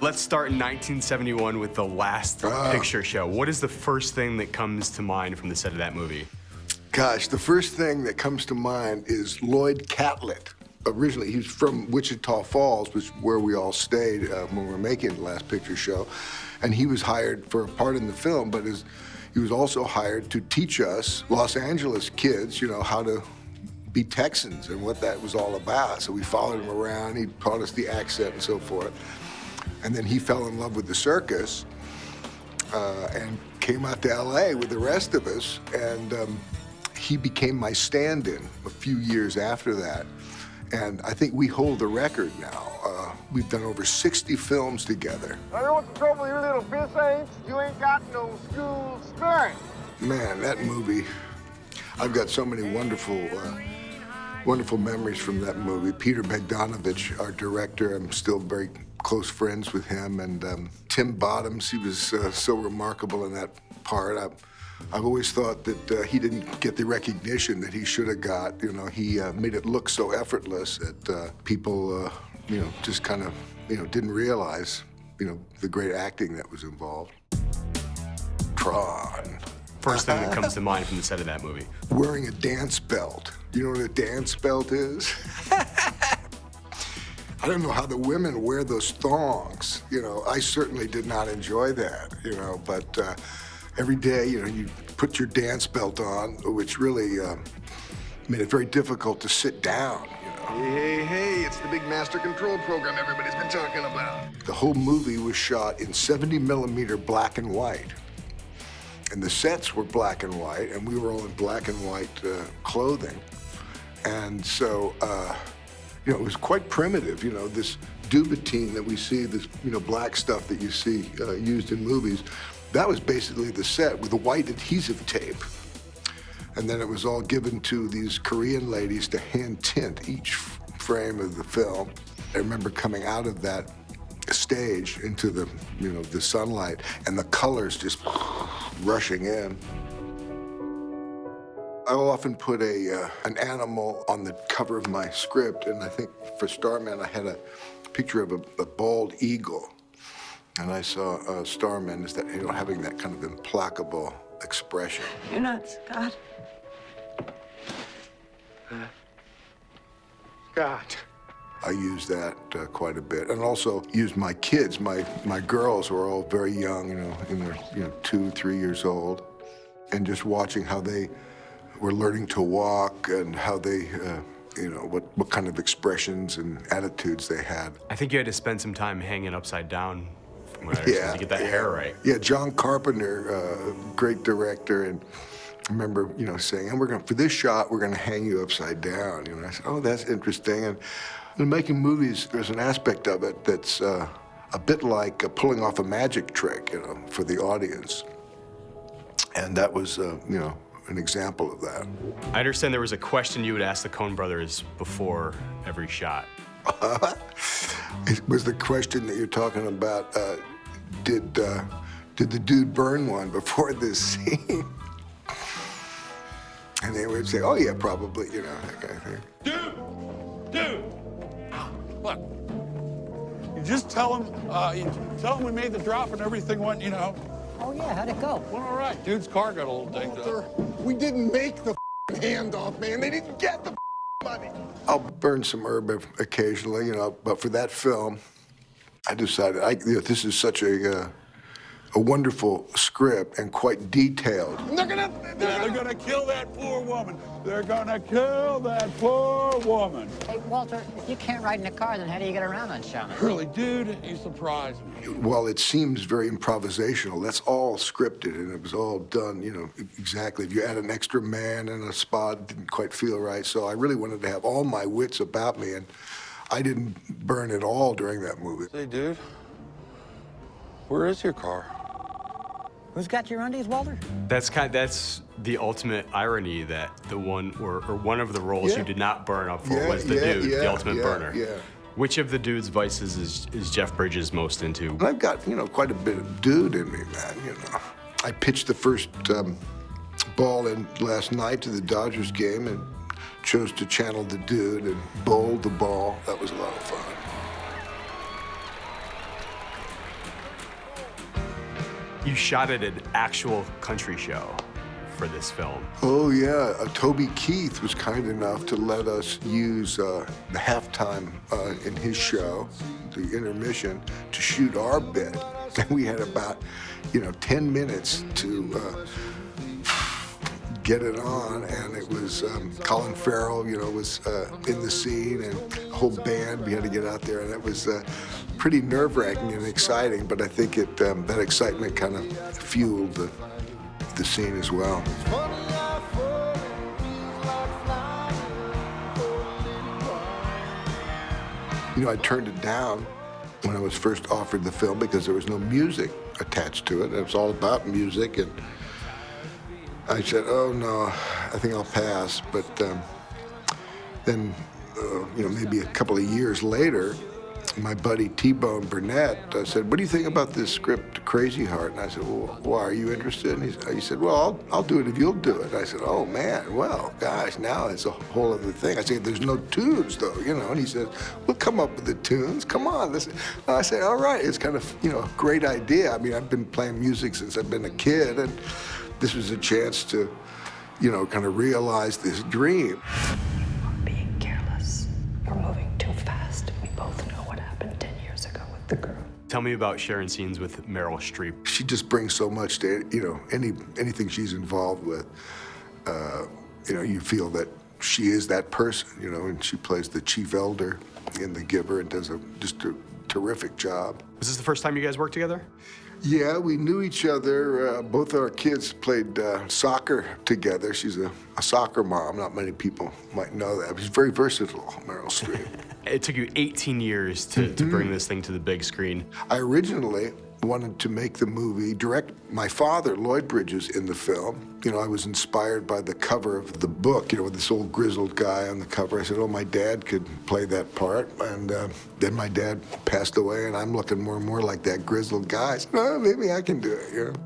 Let's start in 1971 with The Last Picture Show. What is the first thing that comes to mind from the set of that movie? Gosh, the first thing that comes to mind is Lloyd Catlett. Originally, he's from Wichita Falls, which is where we all stayed when we were making The Last Picture Show. And he was hired for a part in the film, but he was also hired to teach us Los Angeles kids, you know, how to be Texans and what that was all about. So we followed him around. He taught us the accent and so forth. And then he fell in love with the circus and came out to LA with the rest of us. And he became my stand-in a few years after that. And I think we hold the record now. We've done over 60 films together. I know what the trouble with you little fish ain't? You ain't got no school spirit. Man, that movie, I've got so many wonderful memories from that movie. Peter Bogdanovich, our director, I'm still very close friends with him. And Tim Bottoms, he was so remarkable in that part. I've always thought that he didn't get the recognition that he should have got. You know, he made it look so effortless that people, you know, just kind of, you know, didn't realize, you know, the great acting that was involved. Tron. First thing that comes to mind from the set of that movie. Wearing a dance belt. You know what a dance belt is? I don't know how the women wear those thongs. You know, I certainly did not enjoy that, you know, but every day, you know, you put your dance belt on, which really made it very difficult to sit down, you know. Hey, it's the big master control program everybody's been talking about. The whole movie was shot in 70mm black and white. And the sets were black and white, and we were all in black and white clothing. And so, you know, it was quite primitive, you know, this duvetine that we see, this, you know, black stuff that you see used in movies. That was basically the set with the white adhesive tape. And then it was all given to these Korean ladies to hand tint each frame of the film. I remember coming out of that stage into the, you know, the sunlight and the colors just rushing in. I will often put an animal on the cover of my script, and I think for Starman I had a picture of a bald eagle. And I saw Starman as that, you know, having that kind of implacable expression. You're nuts, God. God. I used that quite a bit, and also used my kids, my girls who are all very young, you know, in their 2, 3 years old, and just watching how they were learning to walk and how they, you know, what kind of expressions and attitudes they had. I think you had to spend some time hanging upside down from what I understand, to get that hair right. Yeah, John Carpenter, great director, and I remember, you know, saying, and for this shot, we're gonna hang you upside down. You know, I said, oh, that's interesting. And in making movies, there's an aspect of it that's a bit like pulling off a magic trick, you know, for the audience. And that was, you know, an example of that. I understand there was a question you would ask the Coen brothers before every shot. It was the question that you're talking about, did the dude burn one before this scene? And they would say, oh yeah, probably, you know, that kind of thing. Dude! Look, you just tell him we made the drop and everything went, you know. Oh, yeah, how'd it go? Went all right. Dude's car got a little dinged up. We didn't make the handoff, man. They didn't get the money. I'll burn some herb occasionally, you know, but for that film, I decided, you know, this is such a wonderful script and quite detailed. They're gonna kill that poor woman. They're gonna kill that poor woman. Hey, Walter, if you can't ride in a car, then how do you get around on Shaman? Really, dude, you surprised me. While it seems very improvisational, that's all scripted, and it was all done, you know, exactly. If you add an extra man in a spot, it didn't quite feel right. So I really wanted to have all my wits about me, and I didn't burn at all during that movie. Hey, dude, where is your car? Who's got your undies, Walter? That's the ultimate irony that the one or one of the roles you did not burn up for was the dude, the ultimate burner. Yeah. Which of the dude's vices is Jeff Bridges most into? And I've got, you know, quite a bit of dude in me, man, you know. I pitched the first ball in last night to the Dodgers game and chose to channel the dude and bowled the ball. That was a lot of fun. You shot at an actual country show for this film. Oh, yeah. Toby Keith was kind enough to let us use the halftime in his show, the intermission, to shoot our bit. And we had about, 10 minutes to get it on, and it was Colin Farrell, was in the scene, and the whole band, we had to get out there, and it was pretty nerve-wracking and exciting, but I think that excitement kind of fueled the scene as well. I turned it down when I was first offered the film because there was no music attached to it. It was all about music, and I said, oh, no, I think I'll pass. But then, maybe a couple of years later, my buddy T-Bone Burnett said, what do you think about this script, Crazy Heart? And I said, well, why, are you interested? And he said, well, I'll do it if you'll do it. I said, oh, man, well, gosh, now it's a whole other thing. I said, there's no tunes, though, And he said, we'll come up with the tunes. Come on, listen. I said, all right, it's kind of, a great idea. I mean, I've been playing music since I've been a kid, and this was a chance to, kind of realize this dream. Being careless. You're moving too fast. We both know what happened 10 years ago with the girl. Tell me about sharing scenes with Meryl Streep. She just brings so much to, anything she's involved with. You feel that she is that person, and she plays the chief elder in The Giver and does just a terrific job. Was this the first time you guys worked together? Yeah, we knew each other. Both our kids played soccer together. She's a soccer mom. Not many people might know that. She's very versatile, Meryl Streep. It took you 18 years to bring this thing to the big screen. I originally wanted to make the movie, direct my father, Lloyd Bridges, in the film. I was inspired by the cover of the book, with this old grizzled guy on the cover. I said, oh, my dad could play that part. And then my dad passed away, and I'm looking more and more like that grizzled guy. I said, oh, maybe I can do it,